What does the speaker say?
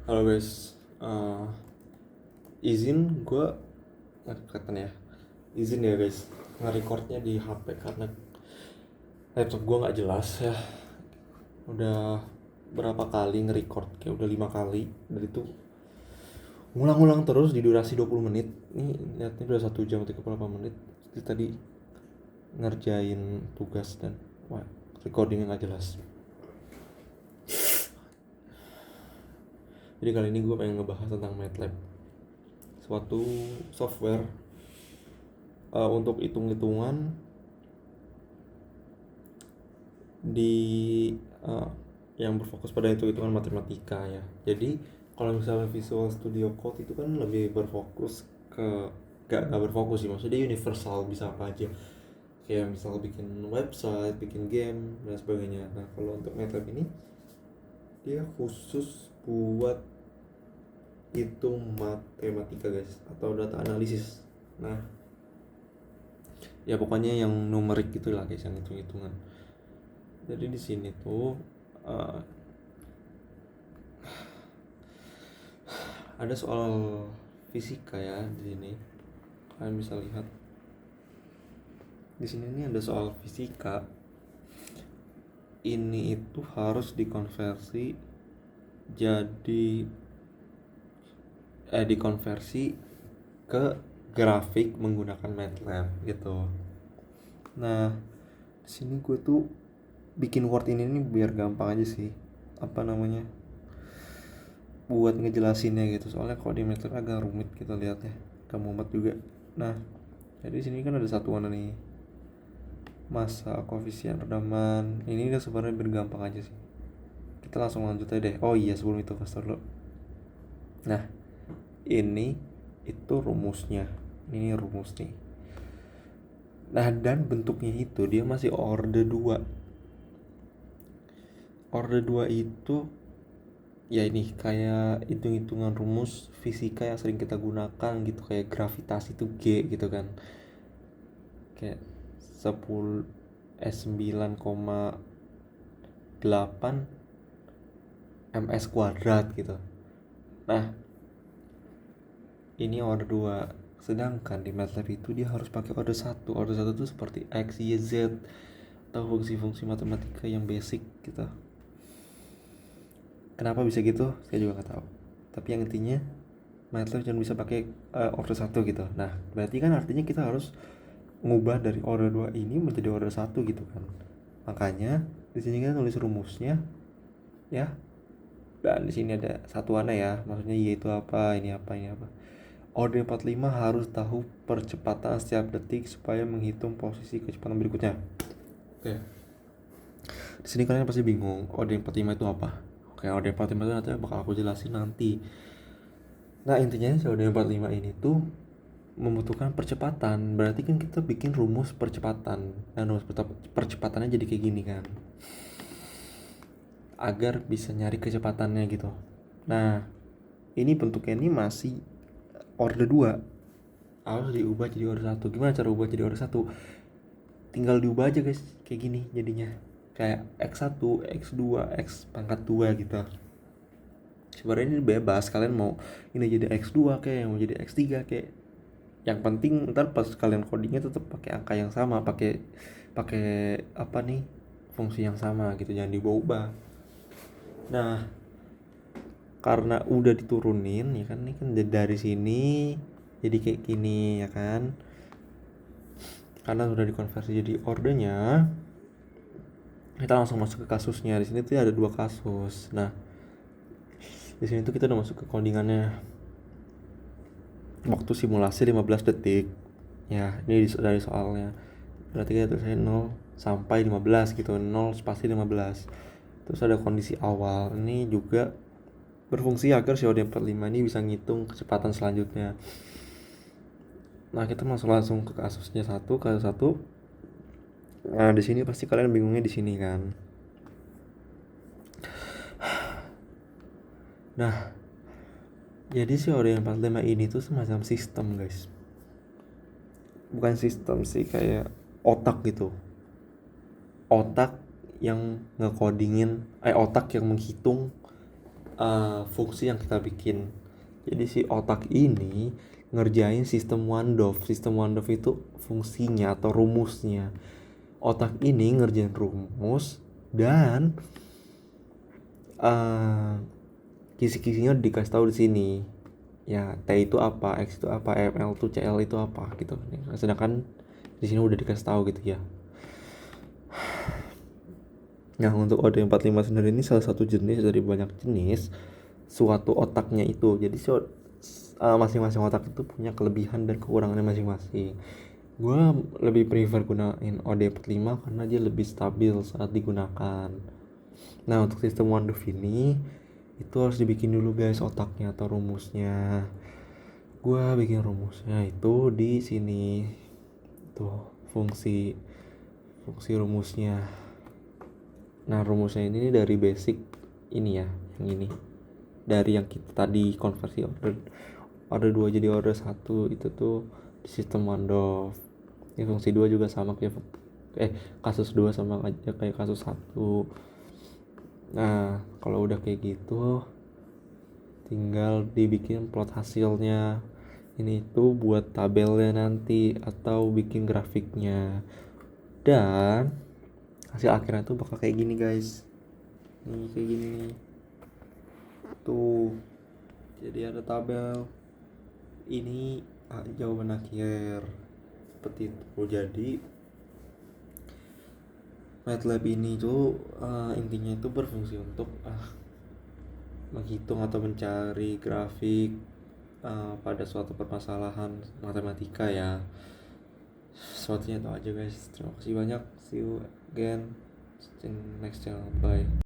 Halo guys, izin gue kelihatan ya, izin ya guys, nge-recordnya di HP karena laptop gue nggak jelas ya. Udah berapa kali nge-record, kayak udah 5 kali, dan itu ngulang-ngulang terus di durasi 20 menit. Ini lihatnya udah 1 jam 38 menit. Jadi tadi ngerjain tugas dan wah, recordingnya nggak jelas. Jadi kali ini gue pengen ngebahas tentang MATLAB, suatu software untuk hitung-hitungan di uh, yang berfokus pada hitung-hitungan matematika ya. Jadi kalau misalnya Visual Studio Code itu kan lebih berfokus ke gak berfokus sih, maksudnya dia universal, bisa apa aja, kayak misal bikin website, bikin game dan sebagainya. Nah kalau untuk MATLAB ini dia khusus buat hitung matematika guys, atau data analisis. Nah ya pokoknya yang numerik gitu lah guys, yang hitung-hitungan. Jadi di sini tuh uh, ada soal fisika ya di sini. Kalian bisa lihat di sini nih ada soal fisika. Ini itu harus dikonversi jadi dikonversi ke grafik menggunakan MATLAB gitu. Nah, di sini gue tuh bikin Word ini nih biar gampang aja sih. Apa namanya? Buat ngejelasinnya gitu. Soalnya kalau di MATLAB agak rumit kita lihatnya. Kamu mumet juga. Nah, jadi sini kan ada satuan nih, masa, koefisien redaman. Ini udah sebenarnya bergampang aja sih. Kita langsung lanjut aja deh. Oh iya, sebelum itu kasih dulu. Nah, ini itu rumusnya. Ini rumus nih. Nah, dan bentuknya itu dia masih orde 2. Orde 2 itu ya ini kayak hitung-hitungan rumus fisika yang sering kita gunakan gitu, kayak gravitasi itu G gitu kan. Kayak 10 S9,8 ms kuadrat gitu. Nah, ini order 2. Sedangkan di MATLAB itu dia harus pakai order 1. Order 1 itu seperti X, Y, Z atau fungsi-fungsi matematika yang basic gitu. Kenapa bisa gitu? Saya juga nggak tahu. Tapi yang intinya MATLAB cuma bisa pakai order 1 gitu. Nah, berarti kan artinya kita harus ngubah dari order 2 ini menjadi order 1 gitu kan. Makanya di sini kita nulis rumusnya ya. Dan di sini ada satuannya ya. Maksudnya Y itu apa, ini apa, ini apa. Order 45 harus tahu percepatan setiap detik supaya menghitung posisi kecepatan berikutnya. Oke. Di sini kalian pasti bingung, order 45 itu apa? Oke, order 45 itu nanti bakal aku jelasin nanti. Nah, intinya si order 45 ini tuh membutuhkan percepatan. Berarti kan kita bikin rumus percepatan. Nah, rumus percepatannya jadi kayak gini kan, agar bisa nyari kecepatannya gitu. Nah, ini bentuknya ini masih order 2, harus diubah jadi order 1. Gimana cara ubah jadi order 1? Tinggal diubah aja guys, kayak gini jadinya. Kayak X1, X2, X pangkat 2 gitu. Sebenarnya ini bebas, kalian mau ini jadi X2 kayak, mau jadi X3 kayak. Yang penting ntar pas kalian codingnya tetap pakai angka yang sama, pakai pakai apa nih, fungsi yang sama gitu, jangan diubah-ubah. Nah, karena udah diturunin ya kan, ini kan dari sini jadi kayak gini ya kan, karena sudah dikonversi jadi ordernya. Kita langsung masuk ke kasusnya. Di sini tuh ada 2 kasus. Nah, di sini tuh kita udah masuk ke codingannya. Waktu simulasi 15 detik. Ya, ini dari soalnya. Berarti kita tulisnya 0 sampai 15 gitu. 0 spasi 15. Terus ada kondisi awal. Ini juga berfungsi agar si OD45 ini bisa ngitung kecepatan selanjutnya. Nah, kita masuk langsung ke kasusnya kasus 1. Nah, di sini pasti kalian bingungnya di sini kan. Nah, jadi si OD45 ini tuh semacam sistem guys. Bukan sistem sih, kayak otak gitu. Otak yang ngekodingin, otak yang menghitung fungsi yang kita bikin. Jadi si otak ini ngerjain sistem Wandorf. Sistem Wandorf itu fungsinya atau rumusnya. Otak ini ngerjain rumus dan kisi-kisinya dikasih tahu di sini. Ya, T itu apa, X itu apa, ML itu CL itu apa gitu. Sedangkan di sini udah dikasih tahu gitu ya. Nah, untuk OD45 sendiri ini salah satu jenis dari banyak jenis suatu otaknya itu. Jadi masing-masing otak itu punya kelebihan dan kekurangannya masing-masing. Gue lebih prefer gunain OD45 karena dia lebih stabil saat digunakan. Nah, untuk sistem Wandorf ini itu harus dibikin dulu guys otaknya atau rumusnya. Gue bikin rumusnya itu di sini tuh, fungsi rumusnya. Nah, rumusnya ini dari basic ini ya, yang ini. Dari yang kita tadi konversi order 2 jadi order 1 itu tuh di sistem Wandorf. Ini fungsi 2 juga sama kayak kasus 2 sama aja kayak kasus 1. Nah, kalau udah kayak gitu tinggal dibikin plot hasilnya. Ini tuh buat tabelnya nanti atau bikin grafiknya. Dan hasil akhirnya tuh bakal kayak gini guys. Nih kayak gini nih. Tuh. Jadi ada tabel. Ini jawaban akhir. Seperti itu. Jadi MATLAB ini tuh intinya itu berfungsi untuk menghitung atau mencari grafik pada suatu permasalahan matematika ya. Sepertinya itu aja guys. Terima kasih banyak. See you again in next channel. Bye.